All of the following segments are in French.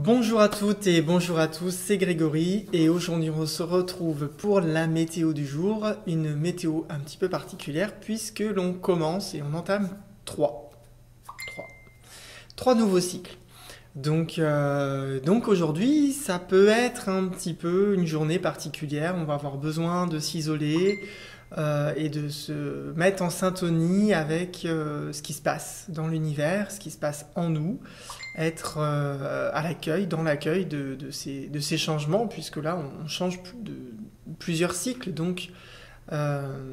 Bonjour à toutes et bonjour à tous, c'est Grégory et aujourd'hui on se retrouve pour la météo du jour, une météo un petit peu particulière puisque l'on commence et on entame trois nouveaux cycles. Donc aujourd'hui ça peut être un petit peu une journée particulière, on va avoir besoin de s'isoler et de se mettre en syntonie avec ce qui se passe dans l'univers, ce qui se passe en nous, être à l'accueil, dans l'accueil de ces changements, puisque là on change de plusieurs cycles, euh,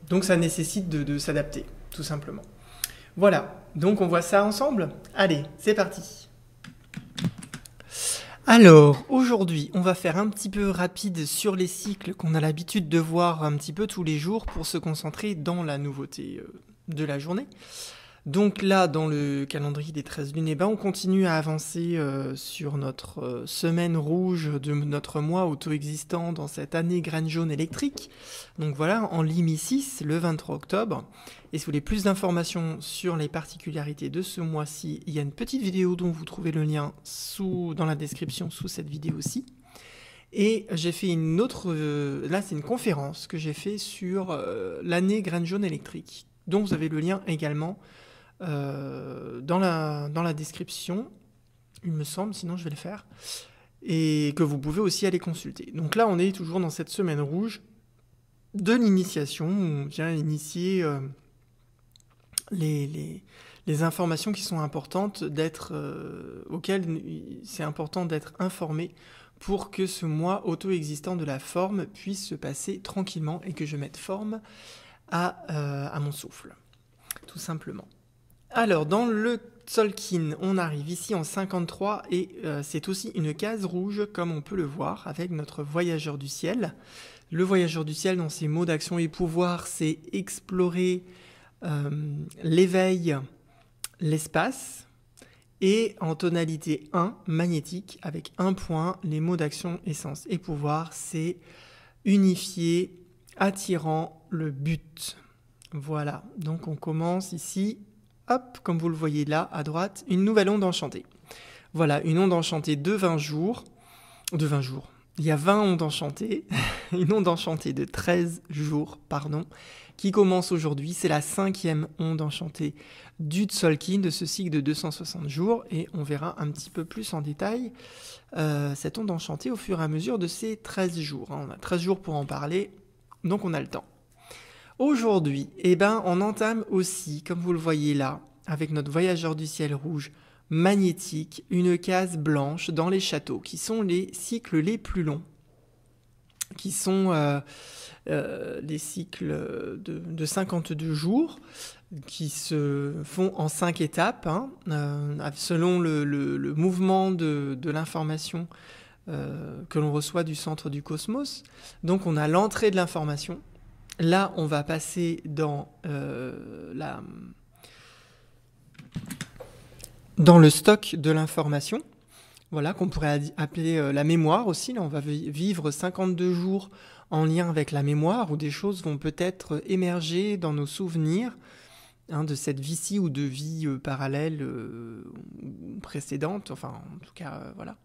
donc ça nécessite de s'adapter, tout simplement. Voilà, donc on voit ça ensemble. Allez, c'est parti. Alors, aujourd'hui, on va faire un petit peu rapide sur les cycles qu'on a l'habitude de voir un petit peu tous les jours pour se concentrer dans la nouveauté de la journée. Donc là, dans le calendrier des 13 lunes, on continue à avancer sur notre semaine rouge de notre mois auto-existant dans cette année graine jaune électrique. Donc voilà, en Limi 6, le 23 octobre. Et si vous voulez plus d'informations sur les particularités de ce mois-ci, il y a une petite vidéo dont vous trouvez le lien dans la description sous cette vidéo-ci. Et j'ai fait une autre... là, c'est une conférence que j'ai fait sur l'année graine jaune électrique, dont vous avez le lien également dans la description, il me semble, sinon je vais le faire, et que vous pouvez aussi aller consulter. Donc là, on est toujours dans cette semaine rouge de l'initiation, où on vient initier les informations qui sont importantes, auxquelles c'est important d'être informé pour que ce mois auto-existant de la forme puisse se passer tranquillement et que je mette forme à mon souffle, tout simplement. Alors, dans le Tzolk'in, on arrive ici en 53 et c'est aussi une case rouge, comme on peut le voir, avec notre voyageur du ciel. Le voyageur du ciel, dans ses mots d'action et pouvoir, c'est explorer l'éveil, l'espace, et en tonalité 1, magnétique, avec un point, les mots d'action, essence et pouvoir, c'est unifier, attirant le but. Voilà, donc on commence ici. Hop, comme vous le voyez là, à droite, une nouvelle onde enchantée. Voilà, une onde enchantée de 20 jours. De 20 jours. Il y a 20 ondes enchantées. Une onde enchantée de 13 jours, qui commence aujourd'hui. C'est la 5e onde enchantée du Tzolk'in, de ce cycle de 260 jours. Et on verra un petit peu plus en détail cette onde enchantée au fur et à mesure de ces 13 jours. On a 13 jours pour en parler, donc on a le temps. Aujourd'hui, on entame aussi, comme vous le voyez là, avec notre voyageur du ciel rouge magnétique, une case blanche dans les châteaux, qui sont les cycles les plus longs, qui sont les cycles de 52 jours, qui se font en 5 étapes, selon le mouvement de l'information que l'on reçoit du centre du cosmos. Donc on a l'entrée de l'information. Là, on va passer dans le stock de l'information, voilà, qu'on pourrait appeler la mémoire aussi. Là, on va vivre 52 jours en lien avec la mémoire, où des choses vont peut-être émerger dans nos souvenirs de cette vie-ci ou de vie parallèle précédente. Enfin, en tout cas, voilà.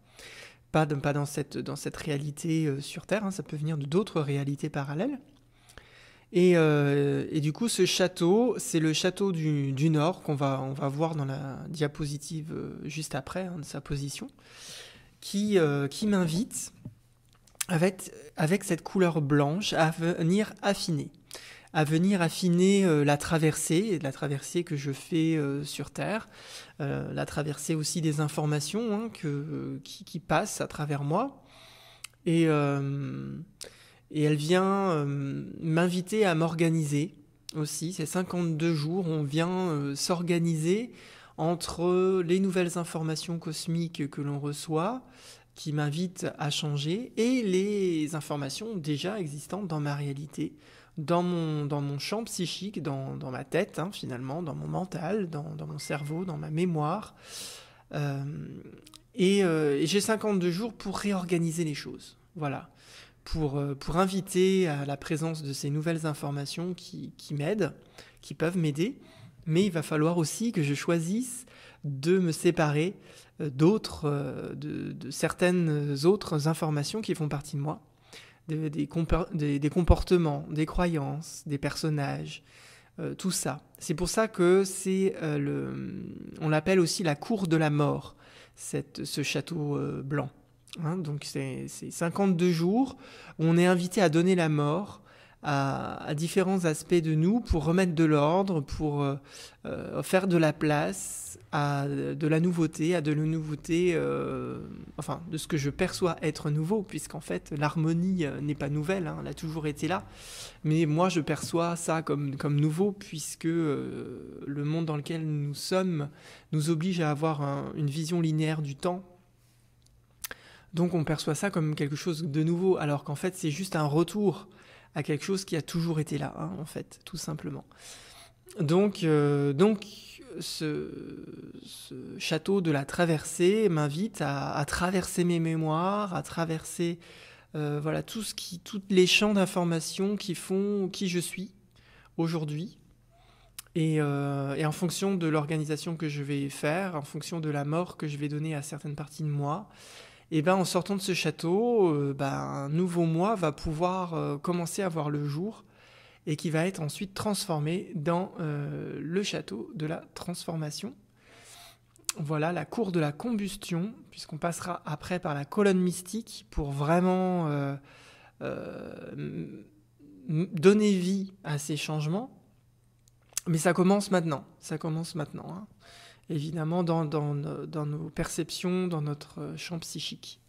Pas dans cette réalité sur Terre, ça peut venir d'autres réalités parallèles. Et du coup, ce château, c'est le château du Nord qu'on va voir dans la diapositive juste après, de sa position, qui m'invite, avec cette couleur blanche, à venir affiner la traversée que je fais sur Terre, la traversée aussi des informations qui passent à travers moi. Et elle vient m'inviter à m'organiser aussi. Ces 52 jours, on vient s'organiser entre les nouvelles informations cosmiques que l'on reçoit, qui m'invitent à changer, et les informations déjà existantes dans ma réalité, dans mon champ psychique, dans ma tête, finalement, dans mon mental, dans mon cerveau, dans ma mémoire. Et j'ai 52 jours pour réorganiser les choses. Voilà. Pour inviter à la présence de ces nouvelles informations qui m'aident, qui peuvent m'aider. Mais il va falloir aussi que je choisisse de me séparer de certaines autres informations qui font partie de moi, des comportements, des croyances, des personnages, tout ça. C'est pour ça que on l'appelle aussi la cour de la mort, ce château blanc. Hein, donc c'est 52 jours où on est invité à donner la mort à différents aspects de nous pour remettre de l'ordre, pour faire de la place à de la nouveauté, enfin de ce que je perçois être nouveau, puisqu'en fait l'harmonie n'est pas nouvelle, hein, elle a toujours été là, mais moi je perçois ça comme nouveau, puisque le monde dans lequel nous sommes nous oblige à avoir une vision linéaire du temps. Donc on perçoit ça comme quelque chose de nouveau, alors qu'en fait c'est juste un retour à quelque chose qui a toujours été là, hein, en fait, tout simplement. Donc ce château de la traversée m'invite à traverser mes mémoires, à traverser voilà, tous les champs d'information qui font qui je suis aujourd'hui. Et en fonction de l'organisation que je vais faire, en fonction de la mort que je vais donner à certaines parties de moi, et ben en sortant de ce château, un nouveau moi va pouvoir commencer à voir le jour et qui va être ensuite transformé dans le château de la transformation. Voilà, la cour de la combustion, puisqu'on passera après par la colonne mystique pour vraiment donner vie à ces changements. Mais ça commence maintenant, hein. Évidemment dans nos perceptions, dans notre champ psychique.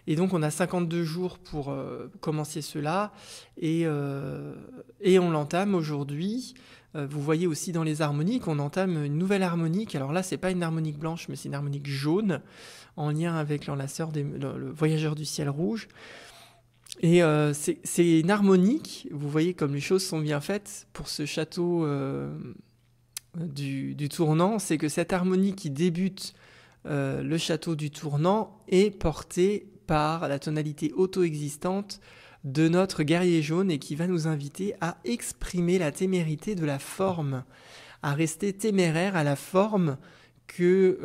Et donc on a 52 jours pour commencer cela, et on l'entame aujourd'hui. Vous voyez aussi dans les harmoniques, on entame une nouvelle harmonique. Alors là, c'est pas une harmonique blanche, mais c'est une harmonique jaune, en lien avec l'enlaceur, le voyageur du ciel rouge. Et c'est une harmonique, vous voyez comme les choses sont bien faites pour ce château du tournant, c'est que cette harmonie qui débute le château du tournant est portée par la tonalité auto-existante de notre guerrier jaune et qui va nous inviter à exprimer la témérité de la forme, à rester téméraire à la forme que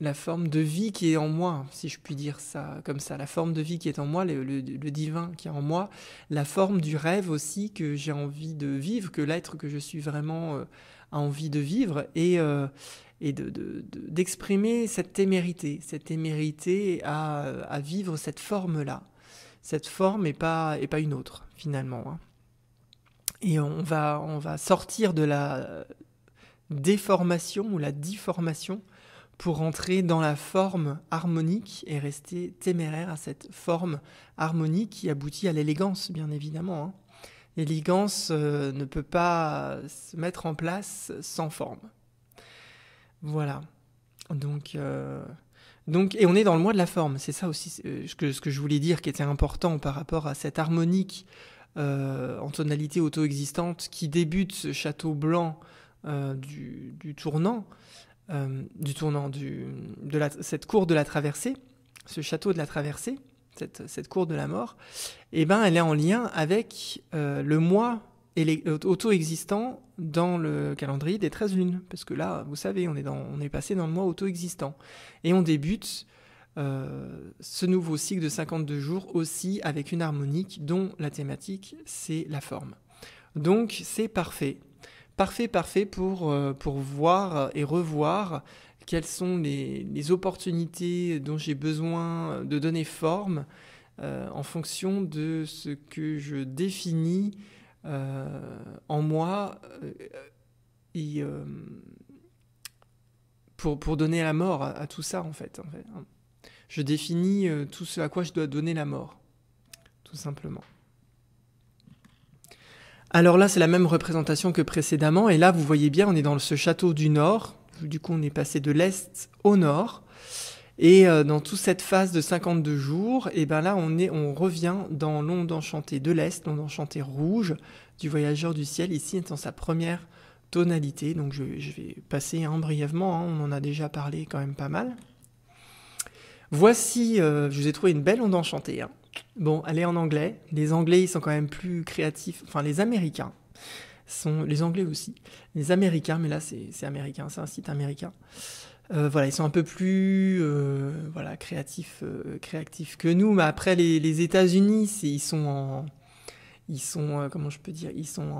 la forme de vie qui est en moi, si je puis dire ça comme ça, la forme de vie qui est en moi, le divin qui est en moi, la forme du rêve aussi que j'ai envie de vivre, que l'être que je suis vraiment a envie de vivre, et d'exprimer cette témérité à vivre cette forme-là. Cette forme et pas une autre, finalement. Hein. Et on va sortir de la déformation ou la difformation pour entrer dans la forme harmonique et rester téméraire à cette forme harmonique qui aboutit à l'élégance, bien évidemment. Hein. L'élégance ne peut pas se mettre en place sans forme. Voilà. Donc, et on est dans le mois de la forme. C'est ça aussi ce que je voulais dire qui était important par rapport à cette harmonique en tonalité auto-existante qui débute ce château blanc du tournant. Cette cour de la traversée, ce château de la traversée, cette cour de la mort, et ben elle est en lien avec le mois auto-existant dans le calendrier des 13 lunes, parce que là, vous savez, on est passé dans le mois auto-existant, et on débute ce nouveau cycle de 52 jours aussi avec une harmonique dont la thématique c'est la forme. Donc c'est parfait pour voir et revoir quelles sont les opportunités dont j'ai besoin de donner forme en fonction de ce que je définis en moi et pour donner la mort à tout ça en fait. Je définis tout ce à quoi je dois donner la mort, tout simplement. Alors là, c'est la même représentation que précédemment, et là, vous voyez bien, on est dans ce château du Nord, du coup, on est passé de l'Est au Nord, et dans toute cette phase de 52 jours, et ben là, on revient dans l'onde enchantée de l'Est, l'onde enchantée rouge du voyageur du ciel, ici, dans sa première tonalité, donc je vais passer brièvement, on en a déjà parlé quand même pas mal. Voici, je vous ai trouvé une belle onde enchantée, Bon, elle est en anglais. Les Anglais, ils sont quand même plus créatifs. Enfin, les Américains les Anglais aussi, les Américains, mais là c'est américain, c'est un site américain. Voilà, ils sont un peu plus voilà, créatifs que nous, mais après les États-Unis, comment je peux dire, ils sont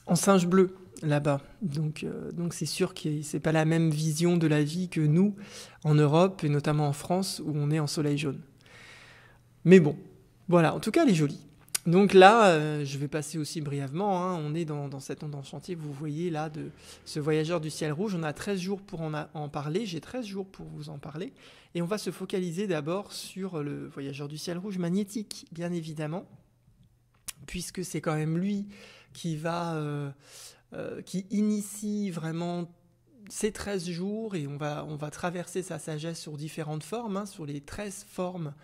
en singe bleu là-bas. Donc c'est sûr que c'est pas la même vision de la vie que nous en Europe et notamment en France où on est en soleil jaune. Mais bon, voilà, en tout cas elle est jolie. Donc là, je vais passer aussi brièvement, hein, on est dans cette onde enchantée, vous voyez là, de ce voyageur du ciel rouge. On a 13 jours pour en parler, j'ai 13 jours pour vous en parler. Et on va se focaliser d'abord sur le voyageur du ciel rouge magnétique, bien évidemment, puisque c'est quand même lui qui qui initie vraiment ces 13 jours, et on va traverser sa sagesse sur différentes formes, hein, sur les 13 formes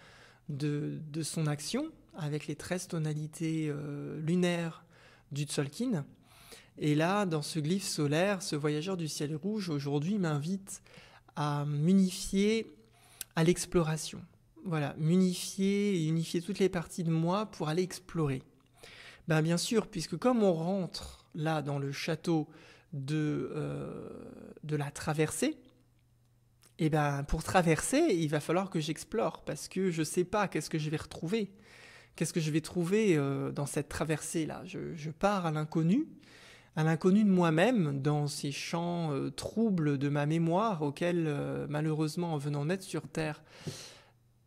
de son action, avec les 13 tonalités lunaires du Tzolk'in. Et là, dans ce glyphe solaire, ce voyageur du ciel rouge, aujourd'hui, m'invite à m'unifier à l'exploration. Voilà, m'unifier et unifier toutes les parties de moi pour aller explorer. Ben, bien sûr, puisque comme on rentre là dans le château de la traversée, et ben pour traverser, il va falloir que j'explore, parce que je ne sais pas qu'est-ce que je vais retrouver. Qu'est-ce que je vais trouver dans cette traversée-là ? Je pars à l'inconnu de moi-même, dans ces champs troubles de ma mémoire, auxquels, malheureusement, en venant naître sur Terre,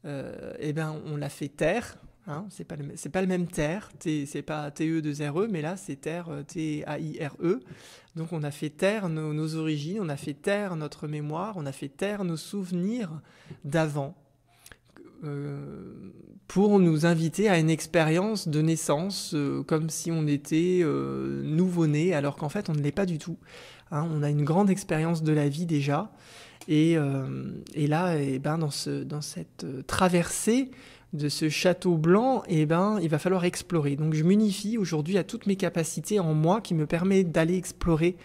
eh ben, on l'a fait taire. Hein, c'est pas le même terre, c'est pas TE2RE, mais là c'est terre TAIRE. Donc on a fait taire nos origines, on a fait taire notre mémoire, on a fait taire nos souvenirs d'avant, pour nous inviter à une expérience de naissance, comme si on était nouveau-né, alors qu'en fait on ne l'est pas du tout. Hein, on a une grande expérience de la vie déjà, et là, dans cette traversée de ce château blanc, il va falloir explorer. Donc je m'unifie aujourd'hui à toutes mes capacités en moi qui me permettent d'aller explorer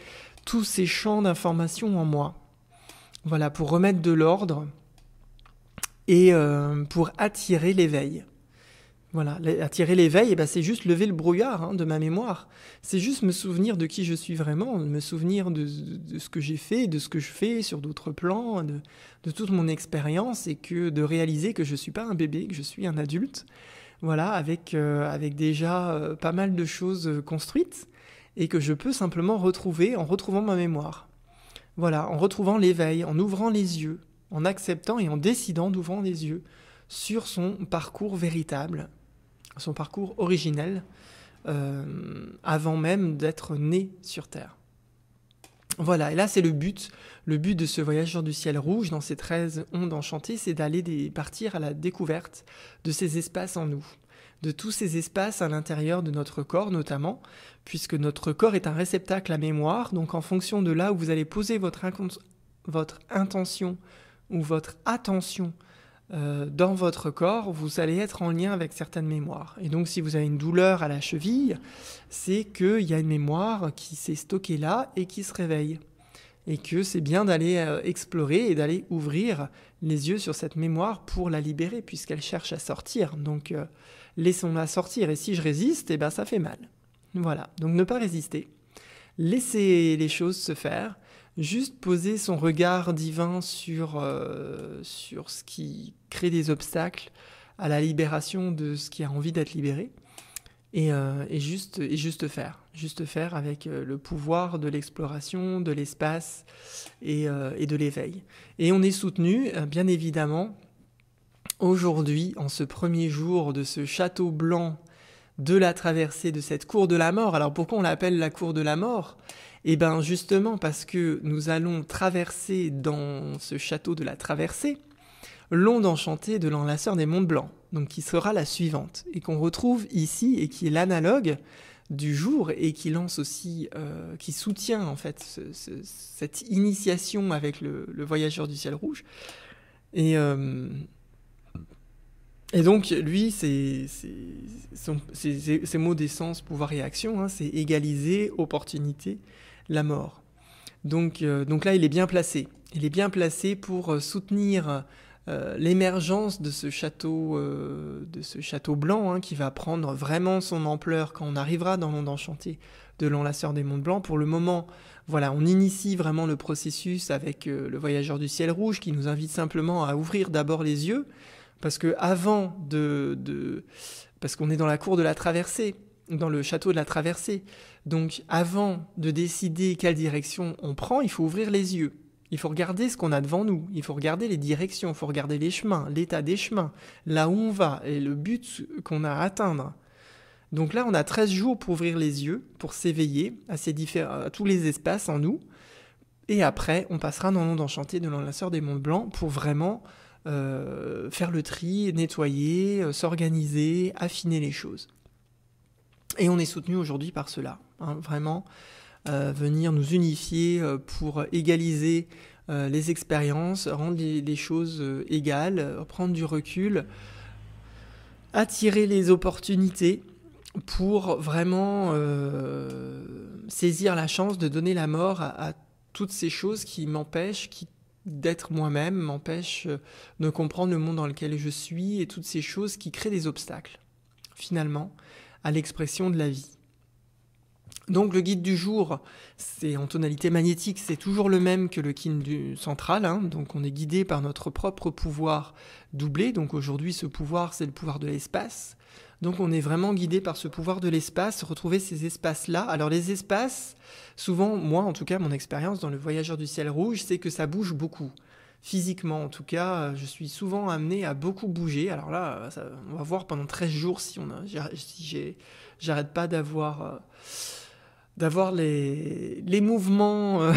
tous ces champs d'informations en moi. Voilà, pour remettre de l'ordre et pour attirer l'éveil. Voilà, attirer l'éveil, c'est juste lever le brouillard de ma mémoire. C'est juste me souvenir de qui je suis vraiment, me souvenir de ce que j'ai fait, de ce que je fais sur d'autres plans, de toute mon expérience, et de réaliser que je ne suis pas un bébé, que je suis un adulte, voilà, avec déjà pas mal de choses construites, et que je peux simplement retrouver en retrouvant ma mémoire. Voilà, en retrouvant l'éveil, en ouvrant les yeux, en acceptant et en décidant d'ouvrir les yeux sur son parcours véritable, son parcours originel, avant même d'être né sur Terre. Voilà, et là c'est le but de ce voyageur du ciel rouge, dans ces 13 ondes enchantées, c'est d'aller partir à la découverte de ces espaces en nous, de tous ces espaces à l'intérieur de notre corps notamment, puisque notre corps est un réceptacle à mémoire, donc en fonction de là où vous allez poser votre intention ou votre attention dans votre corps, vous allez être en lien avec certaines mémoires. Et donc si vous avez une douleur à la cheville, c'est qu'il y a une mémoire qui s'est stockée là et qui se réveille. Et que c'est bien d'aller explorer et d'aller ouvrir les yeux sur cette mémoire pour la libérer, puisqu'elle cherche à sortir. Donc laissons-la sortir, et si je résiste, ça fait mal. Voilà, donc ne pas résister. Laisser les choses se faire. Juste poser son regard divin sur ce qui crée des obstacles à la libération de ce qui a envie d'être libéré, et juste faire avec le pouvoir de l'exploration, de l'espace et de l'éveil. Et on est soutenu, bien évidemment, aujourd'hui, en ce premier jour de ce château blanc de la traversée de cette cour de la mort. Alors pourquoi on l'appelle la cour de la mort ? Eh bien justement parce que nous allons traverser dans ce château de la traversée l'onde enchantée de l'enlaceur des monts blancs, donc qui sera la suivante, et qu'on retrouve ici, et qui est l'analogue du jour, et qui lance aussi, qui soutient en fait cette initiation avec le voyageur du ciel rouge. Et donc lui, ses mots d'essence, pouvoir et action, c'est égaliser, opportunité, la mort. Donc là, il est bien placé. Il est bien placé pour soutenir l'émergence de ce château blanc, hein, qui va prendre vraiment son ampleur quand on arrivera dans l'onde enchantée de l'enlaceur des monts blancs. Pour le moment, voilà, on initie vraiment le processus avec le voyageur du ciel rouge qui nous invite simplement à ouvrir d'abord les yeux, parce que parce qu'on est dans la cour de la traversée, dans le château de la traversée. Donc avant de décider quelle direction on prend, il faut ouvrir les yeux. Il faut regarder ce qu'on a devant nous, il faut regarder les directions, il faut regarder les chemins, l'état des chemins, là où on va et le but qu'on a à atteindre. Donc là, on a 13 jours pour ouvrir les yeux, pour s'éveiller à tous les espaces en nous. Et après, on passera dans l'onde enchantée de l'enlaceur des monts blancs pour vraiment faire le tri, nettoyer, s'organiser, affiner les choses. Et on est soutenu aujourd'hui par cela, hein, vraiment venir nous unifier pour égaliser les expériences, rendre les choses égales, prendre du recul, attirer les opportunités pour vraiment saisir la chance de donner la mort à toutes ces choses qui m'empêchent d'être moi-même, m'empêchent de comprendre le monde dans lequel je suis et toutes ces choses qui créent des obstacles, finalement, à l'expression de la vie. Donc le guide du jour, c'est en tonalité magnétique, c'est toujours le même que le yin central, hein, donc on est guidé par notre propre pouvoir doublé, donc aujourd'hui ce pouvoir c'est le pouvoir de l'espace, donc on est vraiment guidé par ce pouvoir de l'espace, retrouver ces espaces-là. Alors les espaces, souvent, moi en tout cas, mon expérience dans le voyageur du ciel rouge, c'est que ça bouge beaucoup. Physiquement, en tout cas, je suis souvent amené à beaucoup bouger. Alors là, on va voir pendant 13 jours si j'arrête pas d'avoir les mouvements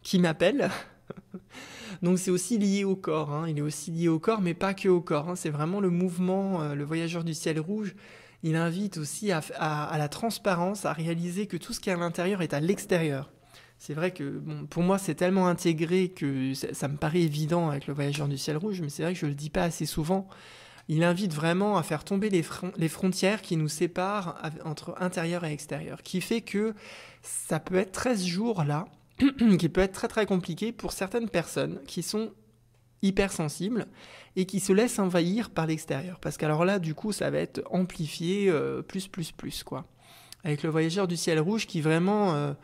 qui m'appellent. Donc c'est aussi lié au corps, hein. Il est aussi lié au corps, mais pas que au corps, hein. C'est vraiment le mouvement, le voyageur du ciel rouge. Il invite aussi à la transparence, à réaliser que tout ce qui est à l'intérieur est à l'extérieur. C'est vrai que bon, pour moi c'est tellement intégré que ça me paraît évident avec le voyageur du ciel rouge, mais c'est vrai que je ne le dis pas assez souvent. Il invite vraiment à faire tomber les frontières qui nous séparent entre intérieur et extérieur, qui fait que ça peut être 13 jours là, qui peut être très très compliqué pour certaines personnes qui sont hypersensibles et qui se laissent envahir par l'extérieur. Parce qu'alors là, du coup, ça va être amplifié plus, quoi. Avec le voyageur du ciel rouge qui vraiment...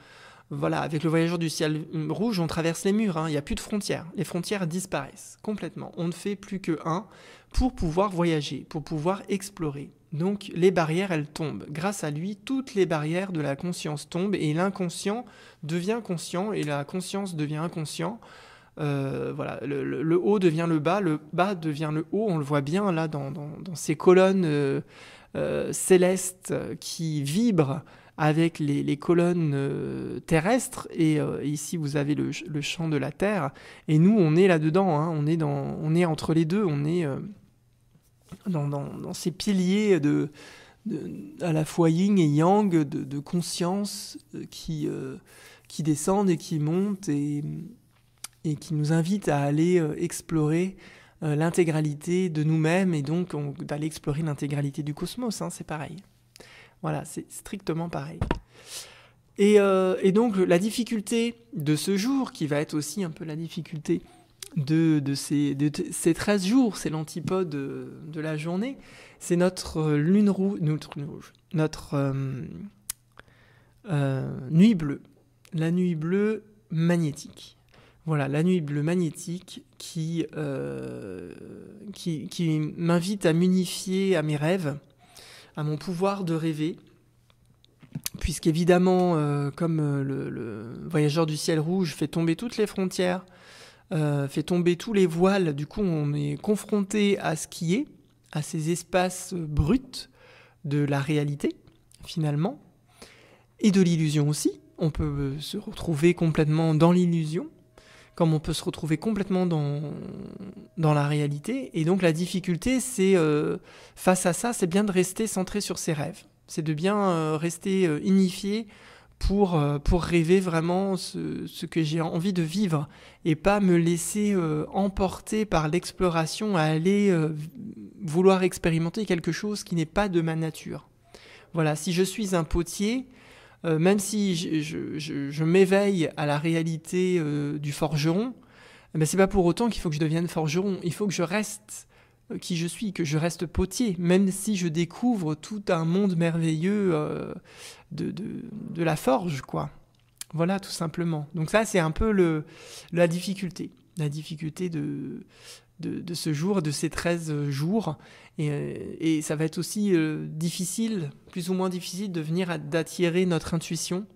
Voilà, avec le voyageur du ciel rouge, on traverse les murs, hein, il n'y a plus de frontières. Les frontières disparaissent complètement. On ne fait plus que un pour pouvoir voyager, pour pouvoir explorer. Donc les barrières, elles tombent. Grâce à lui, toutes les barrières de la conscience tombent et l'inconscient devient conscient et la conscience devient inconscient. Voilà, le haut devient le bas devient le haut. On le voit bien là dans ces colonnes célestes qui vibrent avec les colonnes terrestres, et ici vous avez le champ de la Terre, et nous on est là-dedans, hein, on est entre les deux, on est dans ces piliers à la fois yin et yang, de conscience qui descendent et qui montent, et qui nous invitent à aller explorer l'intégralité de nous-mêmes, et donc d'aller explorer l'intégralité du cosmos, hein, c'est pareil. Voilà, c'est strictement pareil. Et donc, la difficulté de ce jour, qui va être aussi un peu la difficulté de ces 13 jours, c'est l'antipode de la journée, c'est notre lune rouge, notre nuit bleue, la nuit bleue magnétique. Voilà, la nuit bleue magnétique qui m'invite à m'unifier à mes rêves, à mon pouvoir de rêver, puisqu'évidemment, comme le voyageur du ciel rouge fait tomber toutes les frontières, fait tomber tous les voiles, du coup on est confronté à ce qui est, à ces espaces bruts de la réalité, finalement, et de l'illusion aussi. On peut se retrouver complètement dans l'illusion, comme on peut se retrouver complètement dans la réalité. Et donc la difficulté, c'est, face à ça, c'est bien de rester centré sur ses rêves. C'est de bien rester unifié pour rêver vraiment ce que j'ai envie de vivre, et pas me laisser emporter par l'exploration à aller vouloir expérimenter quelque chose qui n'est pas de ma nature. Voilà, si je suis un potier... même si je m'éveille à la réalité du forgeron, eh ben, c'est pas pour autant qu'il faut que je devienne forgeron. Il faut que je reste qui je suis, que je reste potier, même si je découvre tout un monde merveilleux de la forge, quoi. Voilà, tout simplement. Donc ça, c'est un peu la difficulté de ce jour, de ces 13 jours. Et ça va être aussi difficile, plus ou moins difficile, d'attirer notre intuition,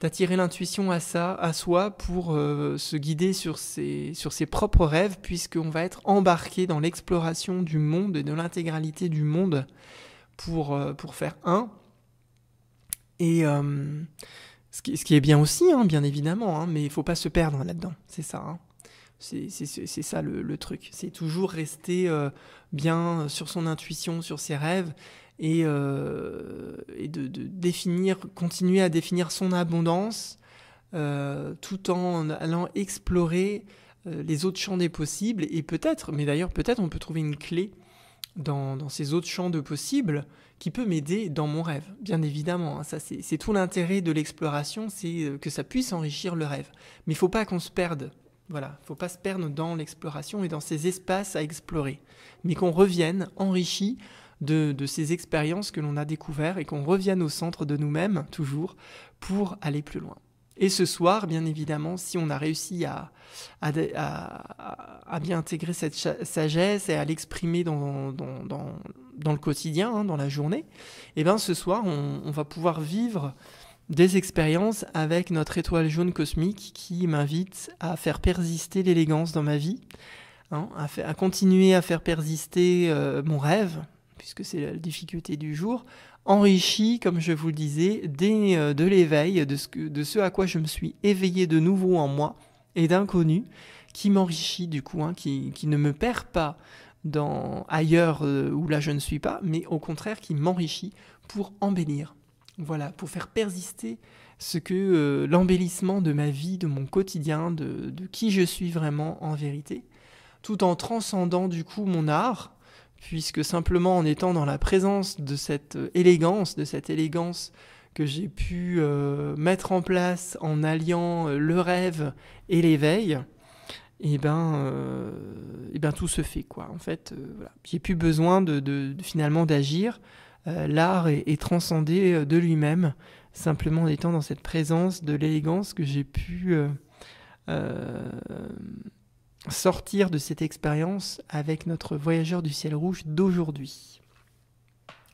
d'attirer l'intuition à soi pour se guider sur ses propres rêves, puisqu'on va être embarqué dans l'exploration du monde et de l'intégralité du monde pour faire un. Et ce qui est bien aussi, hein, bien évidemment, hein, mais il ne faut pas se perdre là-dedans, c'est ça. Hein. C'est ça le truc. C'est toujours rester bien sur son intuition, sur ses rêves, et continuer à définir son abondance, tout en allant explorer les autres champs des possibles. Et peut-être on peut trouver une clé dans ces autres champs de possibles qui peut m'aider dans mon rêve, bien évidemment. Hein, ça, c'est tout l'intérêt de l'exploration, c'est que ça puisse enrichir le rêve. Mais il ne faut pas qu'on se perde. Voilà, il ne faut pas se perdre dans l'exploration et dans ces espaces à explorer, mais qu'on revienne enrichi de ces expériences que l'on a découvertes et qu'on revienne au centre de nous-mêmes, toujours, pour aller plus loin. Et ce soir, bien évidemment, si on a réussi à bien intégrer cette sagesse et à l'exprimer dans le quotidien, hein, dans la journée, et bien ce soir, on va pouvoir vivre des expériences avec notre étoile jaune cosmique qui m'invite à faire persister l'élégance dans ma vie, hein, à continuer à faire persister mon rêve, puisque c'est la difficulté du jour, enrichi, comme je vous le disais, de l'éveil, de ce à quoi je me suis éveillé de nouveau en moi, et d'inconnu, qui m'enrichit du coup, hein, qui ne me perd pas ailleurs où là je ne suis pas, mais au contraire qui m'enrichit pour embellir. Voilà, pour faire persister l'embellissement de ma vie, de mon quotidien, de qui je suis vraiment en vérité, tout en transcendant du coup mon art, puisque simplement en étant dans la présence de cette élégance que j'ai pu mettre en place en alliant le rêve et l'éveil, et ben tout se fait, quoi. En fait, voilà. J'ai plus besoin finalement d'agir. L'art est transcendé de lui-même, simplement en étant dans cette présence de l'élégance que j'ai pu sortir de cette expérience avec notre voyageur du ciel rouge d'aujourd'hui.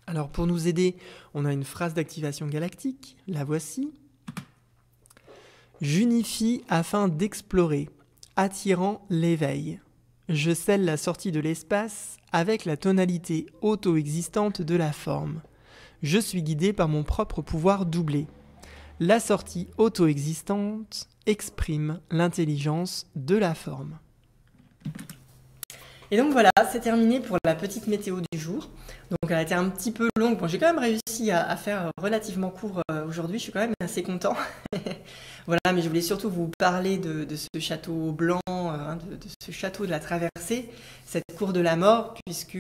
Alors pour nous aider, on a une phrase d'activation galactique, la voici. J'unifie afin d'explorer, attirant l'éveil. Je scelle la sortie de l'espace avec la tonalité auto-existante de la forme. Je suis guidé par mon propre pouvoir doublé. La sortie auto-existante exprime l'intelligence de la forme. Et donc voilà, c'est terminé pour la petite météo du jour. Donc elle a été un petit peu longue. Bon, j'ai quand même réussi à faire relativement court aujourd'hui, je suis quand même assez content. Voilà, mais je voulais surtout vous parler de ce château blanc, de ce château de la traversée, cette cour de la mort, puisque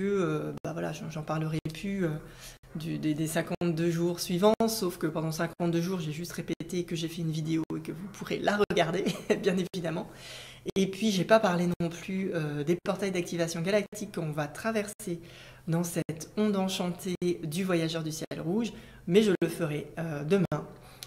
voilà, j'en parlerai plus des 52 jours suivants, sauf que pendant 52 jours, j'ai juste répété que j'ai fait une vidéo et que vous pourrez la regarder, bien évidemment. Et puis, j'ai pas parlé non plus des portails d'activation galactique qu'on va traverser dans cette onde enchantée du voyageur du ciel rouge, mais je le ferai demain.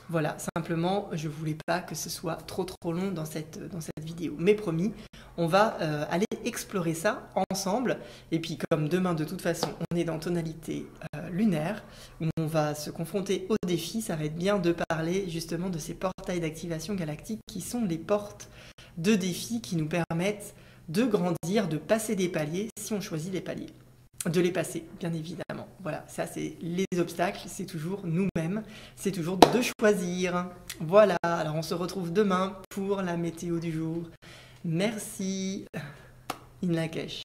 Voilà, simplement, je voulais pas que ce soit trop long dans cette vidéo. Mais promis, on va aller explorer ça ensemble. Et puis, comme demain, de toute façon, on est dans tonalité lunaire, où on va se confronter au défi, ça va être bien de parler justement de ces portails d'activation galactique qui sont les portes de défis qui nous permettent de grandir, de passer des paliers, si on choisit les paliers. De les passer, bien évidemment. Voilà, ça c'est les obstacles, c'est toujours nous-mêmes, c'est toujours de choisir. Voilà, alors on se retrouve demain pour la météo du jour. Merci, In Lak'ech.